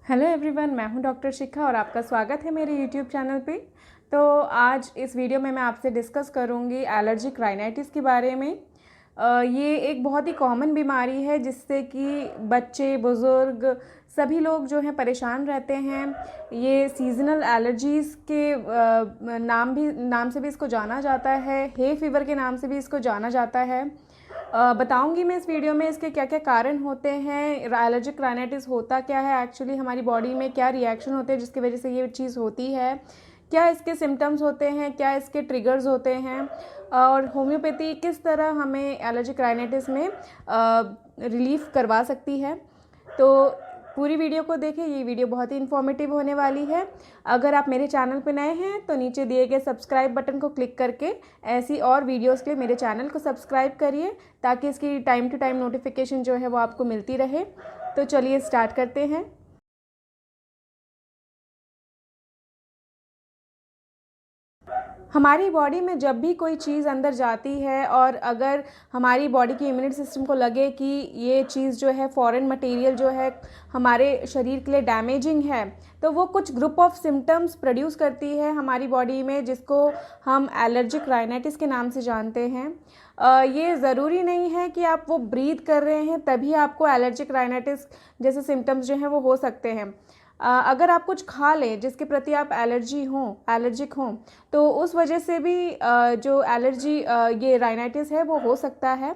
Hello everyone, मैं हूं doctor शिखा और आपका स्वागत है मेरे यूट्यूब चैनल पे। तो आज इस वीडियो में मैं आपसे डिस्कस करूंगी एलर्जिक राइनाइटिस के बारे में। ये एक बहुत ही कॉमन बीमारी है जिससे कि बच्चे, बुज़ुर्ग सभी लोग जो हैं परेशान रहते हैं। ये सीजनल एलर्जीज़ के नाम से भी इसको जाना जाता है। हे फीवर के नाम से भी इसको जाना जाता है। बताऊंगी मैं इस वीडियो में इसके क्या क्या कारण होते हैं, एलर्जिक राइनाइटिस होता क्या है एक्चुअली, हमारी बॉडी में क्या रिएक्शन होते हैं जिसकी वजह से ये चीज़ होती है, क्या इसके सिम्टम्स होते हैं, क्या इसके ट्रिगर्स होते हैं और होम्योपैथी किस तरह हमें एलर्जिक राइनाइटिस में रिलीफ करवा सकती है। तो पूरी वीडियो को देखें, ये वीडियो बहुत ही इन्फॉर्मेटिव होने वाली है। अगर आप मेरे चैनल पर नए हैं तो नीचे दिए गए सब्सक्राइब बटन को क्लिक करके ऐसी और वीडियोस के लिए मेरे चैनल को सब्सक्राइब करिए ताकि इसकी टाइम टू टाइम नोटिफिकेशन जो है वो आपको मिलती रहे। तो चलिए स्टार्ट करते हैं। हमारी बॉडी में जब भी कोई चीज़ अंदर जाती है और अगर हमारी बॉडी की इम्यूनिटी सिस्टम को लगे कि ये चीज़ जो है फॉरेन मटेरियल जो है हमारे शरीर के लिए डैमेजिंग है, तो वो कुछ ग्रुप ऑफ सिम्टम्स प्रोड्यूस करती है हमारी बॉडी में, जिसको हम एलर्जिक राइनाइटिस के नाम से जानते हैं। ये ज़रूरी नहीं है कि आप वो ब्रीथ कर रहे हैं तभी आपको एलर्जिक राइनाइटिस जैसे सिम्टम्स जो हैं वो हो सकते हैं। अगर आप कुछ खा लें जिसके प्रति आप एलर्जिक हों, तो उस वजह से भी जो एलर्जी ये राइनाइटिस है वो हो सकता है।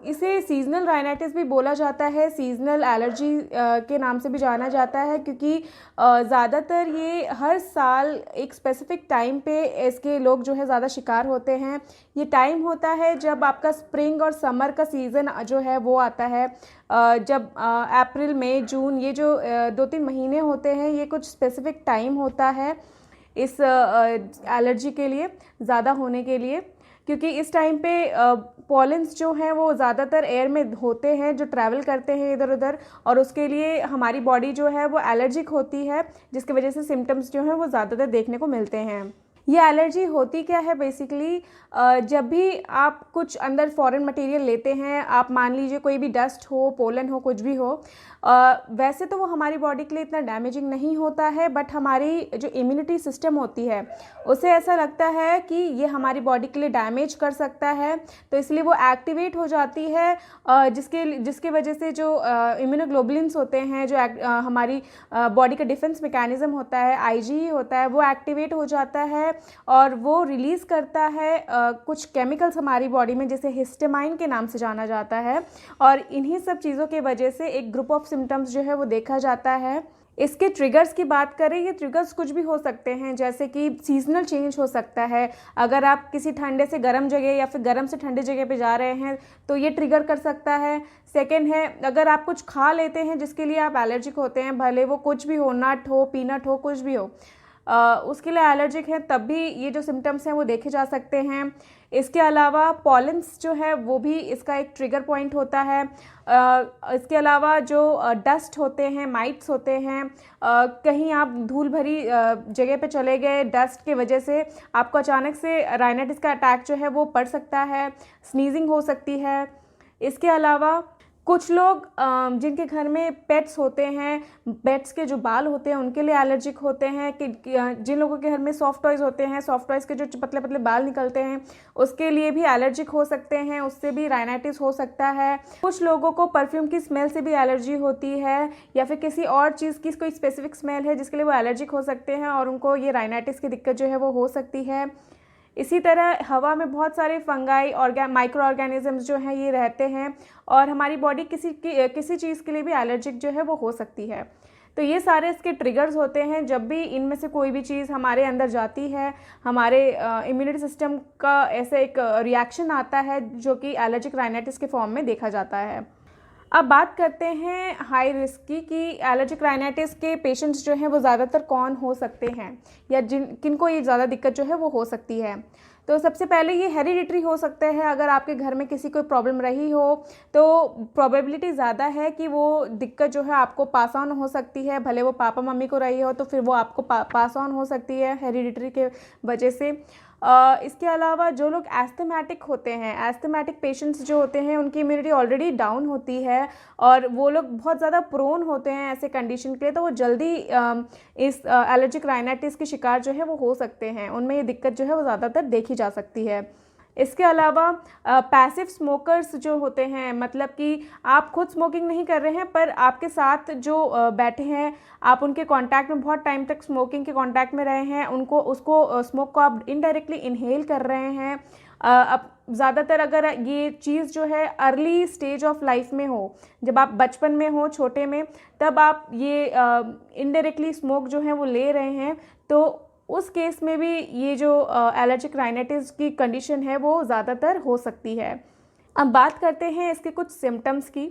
इसे सीजनल राइनाइटिस भी बोला जाता है, सीजनल एलर्जी के नाम से भी जाना जाता है, क्योंकि ज़्यादातर ये हर साल एक स्पेसिफिक टाइम पे इसके लोग जो है ज़्यादा शिकार होते हैं। ये टाइम होता है जब आपका स्प्रिंग और समर का सीज़न जो है वो आता है। जब अप्रैल, मई, जून ये जो 2-3 महीने होते हैं, ये कुछ स्पेसिफिक टाइम होता है इस एलर्जी के लिए, ज़्यादा होने के लिए, क्योंकि इस टाइम पे पॉलेंस जो हैं वो ज़्यादातर एयर में होते हैं जो ट्रैवल करते हैं इधर उधर, और उसके लिए हमारी बॉडी जो है वो एलर्जिक होती है, जिसकी वजह से सिम्टम्स जो हैं वो ज़्यादातर देखने को मिलते हैं। ये एलर्जी होती क्या है बेसिकली, जब भी आप कुछ अंदर फॉरेन मटेरियल लेते हैं, आप मान लीजिए कोई भी डस्ट हो, पोलन हो, कुछ भी हो, वैसे तो वो हमारी बॉडी के लिए इतना डैमेजिंग नहीं होता है, बट हमारी जो इम्यूनिटी सिस्टम होती है उसे ऐसा लगता है कि ये हमारी बॉडी के लिए डैमेज कर सकता है, तो इसलिए वो एक्टिवेट हो जाती है, जिसके वजह से जो इम्यूनोग्लोबुलिन्स होते हैं, जो हमारी बॉडी का डिफेंस मैकेनिज्म होता है, आईजी होता है, वो एक्टिवेट हो जाता है और वो रिलीज़ करता है कुछ केमिकल्स हमारी बॉडी में, जिसे हिस्टामाइन के नाम से जाना जाता है। और इन्हीं सब चीज़ों की वजह से एक ग्रुप ऑफ सिम्टम्स जो है वो देखा जाता है। इसके ट्रिगर्स की बात करें, ये ट्रिगर्स कुछ भी हो सकते हैं, जैसे कि सीजनल चेंज हो सकता है। अगर आप किसी ठंडे से गर्म जगह या फिर गर्म से ठंडे जगह पे जा रहे हैं तो ये ट्रिगर कर सकता है। सेकंड है, अगर आप कुछ खा लेते हैं जिसके लिए आप एलर्जिक होते हैं, भले वो कुछ भी हो, नट हो, पीनट हो, कुछ भी हो, उसके लिए एलर्जिक है, तब भी ये जो सिम्टम्स हैं वो देखे जा सकते हैं। इसके अलावा पॉलेंस जो है वो भी इसका एक ट्रिगर पॉइंट होता है। इसके अलावा जो डस्ट होते हैं, माइट्स होते हैं, कहीं आप धूल भरी जगह पे चले गए, डस्ट के वजह से आपको अचानक से राइनाइटिस का अटैक जो है वो पड़ सकता है, स्नीजिंग हो सकती है। इसके अलावा कुछ लोग जिनके घर में पेट्स होते हैं, पेट्स के जो बाल होते हैं उनके लिए एलर्जिक होते हैं, कि जिन लोगों के घर में सॉफ्ट टॉयज़ होते हैं, सॉफ्ट टॉयज़ के जो पतले पतले बाल निकलते हैं उसके लिए भी एलर्जिक हो सकते हैं, उससे भी राइनाइटिस हो सकता है। कुछ लोगों को परफ्यूम की स्मेल से भी एलर्जी होती है, या फिर किसी और चीज़ की कोई स्पेसिफिक स्मेल है जिसके लिए वो एलर्जिक हो सकते हैं और उनको ये राइनाइटिस की दिक्कत जो है वो हो सकती है। इसी तरह हवा में बहुत सारे फंगाई माइक्रो ऑर्गेनिजम्स जो हैं ये रहते हैं और हमारी बॉडी किसी चीज़ के लिए भी एलर्जिक जो है वो हो सकती है। तो ये सारे इसके ट्रिगर्स होते हैं। जब भी इनमें से कोई भी चीज़ हमारे अंदर जाती है, हमारे इम्यूनिटी सिस्टम का ऐसे एक रिएक्शन आता है जो कि एलर्जिक राइनाइटिस के फॉर्म में देखा जाता है। अब बात करते हैं हाई रिस्क की, कि एलर्जिक राइनाइटिस के पेशेंट्स जो हैं वो ज़्यादातर कौन हो सकते हैं, या किनको ये ज़्यादा दिक्कत जो है वो हो सकती है। तो सबसे पहले ये हेरिडिटरी हो सकता है। अगर आपके घर में किसी को प्रॉब्लम रही हो तो प्रोबेबिलिटी ज़्यादा है कि वो दिक्कत जो है आपको पास ऑन हो सकती है, भले वो पापा मम्मी को रही हो तो फिर वो आपको पास ऑन हो सकती है हेरिडिटरी के वजह से। इसके अलावा जो लोग एस्थमेटिक होते हैं, एस्थमेटिक पेशेंट्स जो होते हैं उनकी इम्यूनिटी ऑलरेडी डाउन होती है और वो लोग बहुत ज़्यादा प्रोन होते हैं ऐसे कंडीशन के लिए, तो वो जल्दी इस एलर्जिक राइनाइटिस के शिकार जो है वो हो सकते हैं। उनमें ये दिक्कत जो है वो ज़्यादातर देखी जा सकती है। इसके अलावा पैसिव स्मोकर्स जो होते हैं, मतलब कि आप खुद स्मोकिंग नहीं कर रहे हैं पर आपके साथ जो बैठे हैं, आप उनके कांटेक्ट में बहुत टाइम तक स्मोकिंग के कांटेक्ट में रहे हैं, उसको स्मोक को आप इनडायरेक्टली इनहेल कर रहे हैं। अब ज़्यादातर अगर ये चीज़ जो है अर्ली स्टेज ऑफ लाइफ में हो, जब आप बचपन में हो, छोटे में, तब आप ये इनडायरेक्टली स्मोक जो है वो ले रहे हैं, तो उस केस में भी ये जो एलर्जिक राइनाइटिस की कंडीशन है वो ज़्यादातर हो सकती है। अब बात करते हैं इसके कुछ सिम्टम्स की।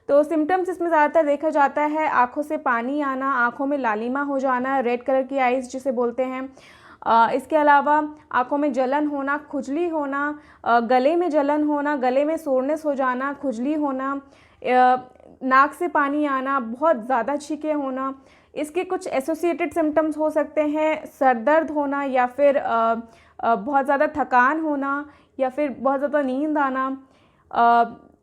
तो सिम्टम्स इसमें ज़्यादातर देखा जाता है आँखों से पानी आना, आँखों में लालिमा हो जाना, रेड कलर की आइज़ जिसे बोलते हैं। इसके अलावा आँखों में जलन होना, खुजली होना, गले में जलन होना, गले में सोरनेस हो जाना, खुजली होना, नाक से पानी आना, बहुत ज़्यादा छींके होना। इसके कुछ एसोसिएटेड सिम्टम्स हो सकते हैं सर दर्द होना, या फिर बहुत ज़्यादा थकान होना, या फिर बहुत ज़्यादा नींद आना,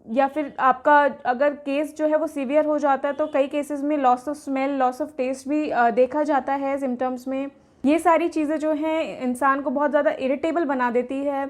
या फिर आपका अगर केस जो है वो सीवियर हो जाता है तो कई केसेस में loss of smell, loss of taste भी देखा जाता है सिम्टम्स में। ये सारी चीज़ें जो हैं इंसान को बहुत ज़्यादा इरिटेबल बना देती है।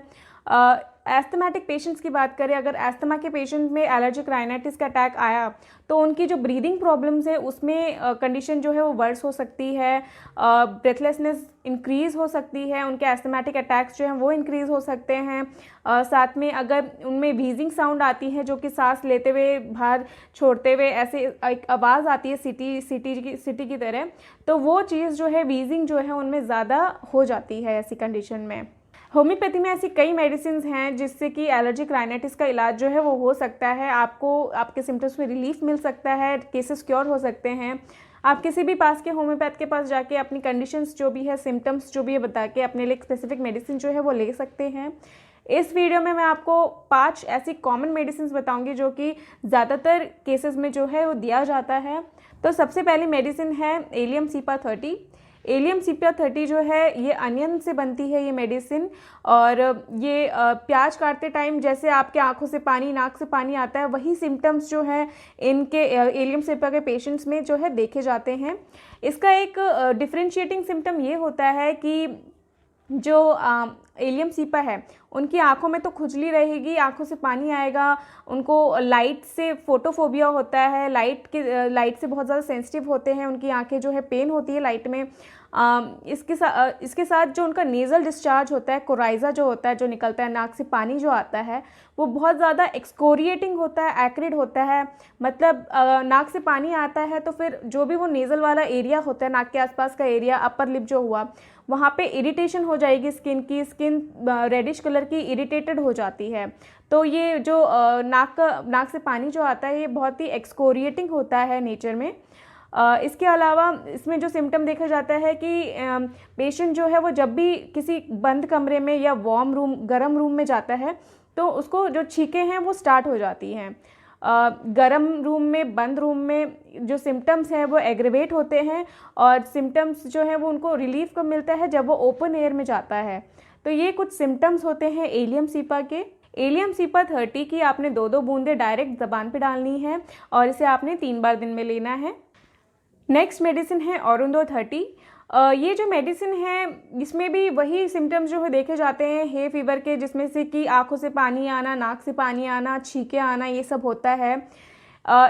एस्थमेटिक पेशेंट्स की बात करें, अगर एस्थमा के पेशेंट में एलर्जिक राइनाइटिस का अटैक आया तो उनकी जो ब्रीदिंग प्रॉब्लम्स है उसमें कंडीशन जो है वो वर्स हो सकती है, ब्रेथलेसनेस इंक्रीज़ हो सकती है, उनके एस्थमेटिक अटैक्स जो हैं वो इंक्रीज़ हो सकते हैं। साथ में अगर उनमें व्हीजिंग साउंड आती है, जो कि सांस लेते हुए बाहर छोड़ते हुए ऐसे एक आवाज़ आती है सिटी की तरह, तो वो चीज़ जो है व्हीजिंग जो है उनमें ज़्यादा हो जाती है ऐसी कंडीशन में। होम्योपैथी में ऐसी कई मेडिसिन हैं जिससे कि एलर्जिक राइनाइटिस का इलाज जो है वो हो सकता है, आपको आपके सिम्टम्स में रिलीफ मिल सकता है, केसेस क्योर हो सकते हैं। आप किसी भी पास के होम्योपैथ के पास जाके अपनी कंडीशंस जो भी है, सिम्टम्स जो भी है बता के अपने लिए स्पेसिफिक मेडिसिन जो है वो ले सकते हैं। इस वीडियो में मैं आपको 5 ऐसी कॉमन मेडिसिन बताऊंगी जो कि ज़्यादातर केसेस में जो है वो दिया जाता है। तो सबसे पहली मेडिसिन है एलियम सीपा 30। एलियम सीपा 30 जो है ये अनियन से बनती है ये मेडिसिन, और ये प्याज काटते टाइम जैसे आपके आंखों से पानी, नाक से पानी आता है, वही सिम्टम्स जो है इनके एलियम सीपा के पेशेंट्स में जो है देखे जाते हैं। इसका एक डिफरेंशिएटिंग सिम्टम ये होता है कि जो एलियम सीपा है उनकी आंखों में तो खुजली रहेगी, आंखों से पानी आएगा, उनको लाइट से फोटोफोबिया होता है, लाइट से बहुत ज़्यादा सेंसिटिव होते हैं, उनकी आंखें जो है पेन होती है लाइट में। इसके साथ जो उनका नेज़ल डिस्चार्ज होता है, कोराइज़ा जो होता है, जो निकलता है नाक से पानी जो आता है, वो बहुत ज़्यादा एक्सकोरिएटिंग होता है, एक्रिड होता है। मतलब नाक से पानी आता है तो फिर जो भी वो नेज़ल वाला एरिया होता है, नाक के आसपास का एरिया, अपर लिप जो हुआ, वहाँ पे इरिटेशन हो जाएगी, स्किन रेडिश कलर की इरिटेटेड हो जाती है। तो ये जो नाक से पानी जो आता है ये बहुत ही एक्सकोरिएटिंग होता है नेचर में। इसके अलावा इसमें जो सिम्टम देखा जाता है कि पेशेंट जो है वो जब भी किसी बंद कमरे में या वार्म रूम, गर्म रूम में जाता है तो उसको जो छींकें हैं वो स्टार्ट हो जाती हैं। गरम रूम में, बंद रूम में जो सिम्टम्स हैं वो एग्रेवेट होते हैं, और सिम्टम्स जो है वो उनको रिलीफ कब मिलता है, जब वो ओपन एयर में जाता है। तो ये कुछ सिम्टम्स होते हैं एलियम सीपा के। एलियम सीपा 30 की आपने 2-2 बूंदें डायरेक्ट ज़बान पे डालनी है, और इसे आपने 3 बार दिन में लेना है। नेक्स्ट मेडिसिन है औरुंदो 30। ये जो मेडिसिन है इसमें भी वही सिम्टम्स जो है देखे जाते हैं हे फीवर के, जिसमें से कि आंखों से पानी आना, नाक से पानी आना, छींके आना, ये सब होता है।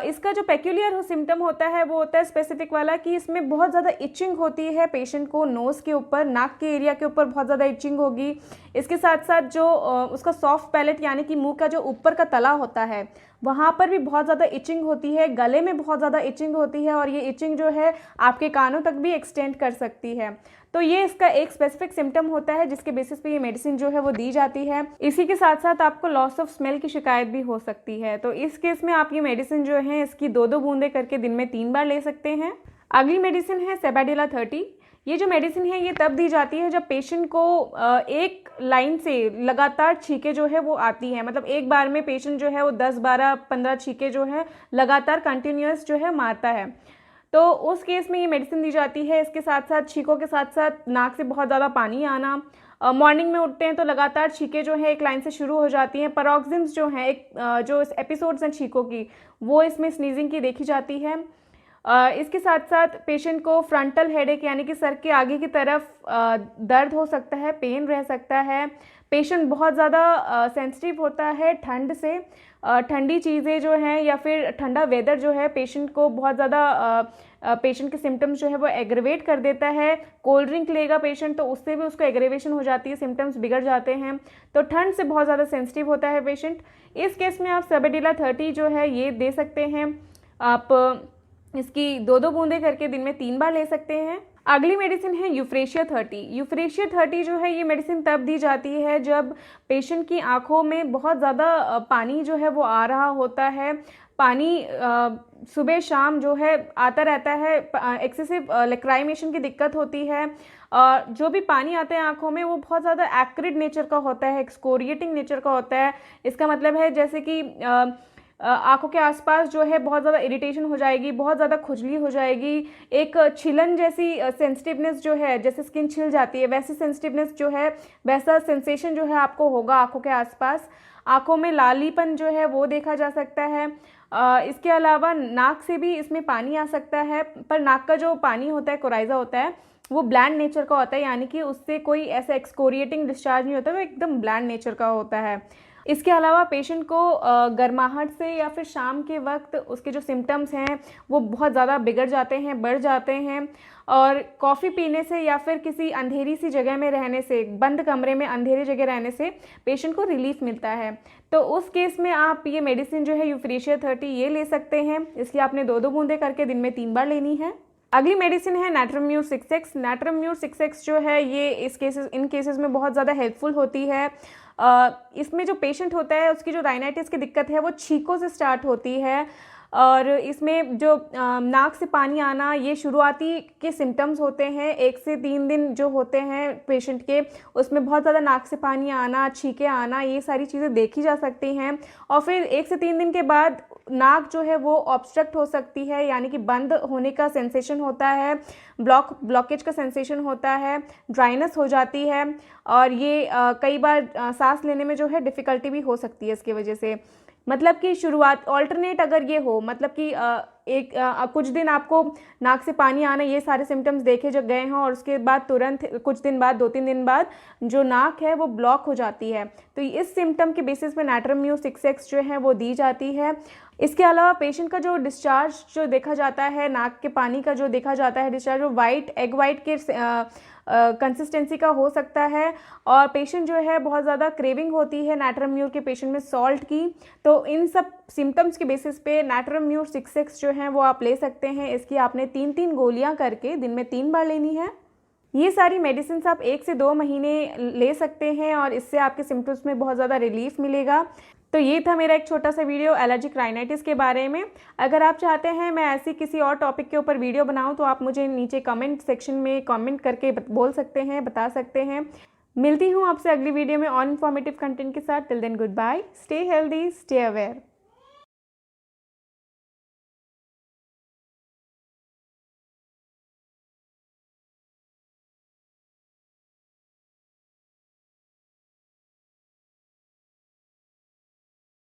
इसका जो पेक्यूलियर सिम्टम होता है वो होता है स्पेसिफिक वाला कि इसमें बहुत ज़्यादा इचिंग होती है पेशेंट को, नोज़ के ऊपर, नाक के एरिया के ऊपर बहुत ज़्यादा इचिंग होगी। इसके साथ साथ जो उसका सॉफ्ट पैलेट यानी कि मुंह का जो ऊपर का तला होता है वहाँ पर भी बहुत ज़्यादा इचिंग होती है, गले में बहुत ज़्यादा इचिंग होती है, और ये इचिंग जो है आपके कानों तक भी एक्सटेंड कर सकती है। तो ये इसका एक स्पेसिफिक सिम्टम होता है जिसके बेसिस पे ये मेडिसिन जो है वो दी जाती है। इसी के साथ साथ आपको लॉस ऑफ स्मेल की शिकायत भी हो सकती है, तो इस केस में आप ये मेडिसिन जो है इसकी 2-2 बूंदें करके दिन में 3 बार ले सकते हैं। अगली मेडिसिन है सेबाडेला 30। ये जो मेडिसिन है ये तब दी जाती है जब पेशेंट को एक लाइन से लगातार छींके जो है वो आती है, मतलब एक बार में पेशेंट जो है वो 10, 12, 15 छींके जो है लगातार कंटिन्यूअस जो है मारता है। तो उस केस में ये मेडिसिन दी जाती है। इसके साथ साथ छींकों के साथ साथ नाक से बहुत ज़्यादा पानी आना, मॉर्निंग में उठते हैं तो लगातार छींकें जो है एक लाइन से शुरू हो जाती हैं, पैरोक्सिम्स जो हैं एक जो एपिसोड्स हैं छींकों की, वो इसमें स्नीजिंग की देखी जाती है। इसके साथ साथ पेशेंट को फ्रंटल हेडेक यानी कि सर के आगे की तरफ दर्द हो सकता है, पेन रह सकता है। पेशेंट बहुत ज़्यादा सेंसिटिव होता है ठंड से, ठंडी चीज़ें जो हैं या फिर ठंडा वेदर जो है पेशेंट को बहुत ज़्यादा पेशेंट के सिम्टम्स जो है वो एग्रेवेट कर देता है। कोल्ड ड्रिंक लेगा पेशेंट तो उससे भी उसको एग्रेवेशन हो जाती है, सिम्टम्स बिगड़ जाते हैं। तो ठंड से बहुत ज़्यादा सेंसिटिव होता है पेशेंट। इस केस में आप सबेडिला 30 जो है ये दे सकते हैं। आप इसकी 2-2 बूंदें करके दिन में 3 बार ले सकते हैं। अगली मेडिसिन है यूफ्रेशिया 30। यूफ्रेशिया 30 जो है ये मेडिसिन तब दी जाती है जब पेशेंट की आंखों में बहुत ज़्यादा पानी जो है वो आ रहा होता है। पानी सुबह शाम जो है आता रहता है, एक्सेसिव लेक्राइमेशन की दिक्कत होती है। जो भी पानी आता है आंखों में वो बहुत ज़्यादा एक्रिड नेचर का होता है, एक्सकोरिएटिंग नेचर का होता है। इसका मतलब है जैसे कि आंखों के आसपास जो है बहुत ज़्यादा इरिटेशन हो जाएगी, बहुत ज़्यादा खुजली हो जाएगी, एक छिलन जैसी सेंसिटिवनेस जो है, जैसे स्किन छिल जाती है वैसी सेंसिटिवनेस जो है, वैसा सेंसेशन जो है आपको होगा आंखों के आसपास। आंखों में लालीपन जो है वो देखा जा सकता है। इसके अलावा नाक से भी इसमें पानी आ सकता है, पर नाक का जो पानी होता है, कोराइज़ा होता है, वो ब्लैंड नेचर का होता है, यानी कि उससे कोई ऐसा एक्सकोरिएटिंग डिस्चार्ज नहीं होता, वो एकदम ब्लैंड नेचर का होता है। इसके अलावा पेशेंट को गर्माहट से या फिर शाम के वक्त उसके जो सिम्टम्स हैं वो बहुत ज़्यादा बिगड़ जाते हैं, बढ़ जाते हैं। और कॉफ़ी पीने से या फिर किसी अंधेरी सी जगह में रहने से, बंद कमरे में अंधेरे जगह रहने से पेशेंट को रिलीफ मिलता है। तो उस केस में आप ये मेडिसिन जो है यूफ्रेशिया 30 ये ले सकते हैं। इसलिए आपने 2-2 बूंदें करके दिन में 3 बार लेनी है। अगली मेडिसिन है नाट्रम्यूर 6X। नाट्रम्यूर 6X जो है ये इन केसेस में बहुत ज़्यादा हेल्पफुल होती है। इसमें जो पेशेंट होता है उसकी जो राइनाइटिस की दिक्कत है वो छींकों से स्टार्ट होती है, और इसमें जो नाक से पानी आना ये शुरुआती के सिम्टम्स होते हैं। 1 से 3 दिन जो होते हैं पेशेंट के, उसमें बहुत ज़्यादा नाक से पानी आना, छींकें आना, ये सारी चीज़ें देखी जा सकती हैं। और फिर 1 से 3 दिन के बाद नाक जो है वो ऑब्स्ट्रक्ट हो सकती है, यानी कि बंद होने का सेंसेशन होता है, ब्लॉकेज का सेंसेशन होता है, ड्राइनेस हो जाती है, और ये कई बार सांस लेने में जो है डिफ़िकल्टी भी हो सकती है इसकी वजह से। मतलब कि शुरुआत ऑल्टरनेट अगर ये हो, मतलब कि कुछ दिन आपको नाक से पानी आना ये सारे सिम्टम्स देखे जो गए हैं, और उसके बाद तुरंत कुछ दिन बाद 2-3 दिन बाद जो नाक है वो ब्लॉक हो जाती है, तो इस सिम्टम के बेसिस पे नाट्रम्यूर 6X जो है वो दी जाती है। इसके अलावा पेशेंट का जो डिस्चार्ज जो देखा जाता है, नाक के पानी का जो देखा जाता है डिस्चार्ज, वो एग वाइट के कंसिस्टेंसी का हो सकता है। और पेशेंट जो है बहुत ज़्यादा क्रेविंग होती है नाट्रम्यूर के पेशेंट में सॉल्ट की। तो इन सब सिम्टम्स के बेसिस पे नाट्रम्यूर 6X जो है वो आप ले सकते हैं। इसकी आपने 3-3 गोलियां करके दिन में 3 बार लेनी है। ये सारी मेडिसिन आप 1 से 2 महीने ले सकते हैं, और इससे आपके सिम्टम्स में बहुत ज़्यादा रिलीफ मिलेगा। तो ये था मेरा एक छोटा सा वीडियो एलर्जिक राइनाइटिस के बारे में। अगर आप चाहते हैं मैं ऐसी किसी और टॉपिक के ऊपर वीडियो बनाऊं तो आप मुझे नीचे कमेंट सेक्शन में कमेंट करके बोल सकते हैं, बता सकते हैं। मिलती हूँ आपसे अगली वीडियो में और इन्फॉर्मेटिव कंटेंट के साथ। Till then goodbye, stay healthy, stay aware.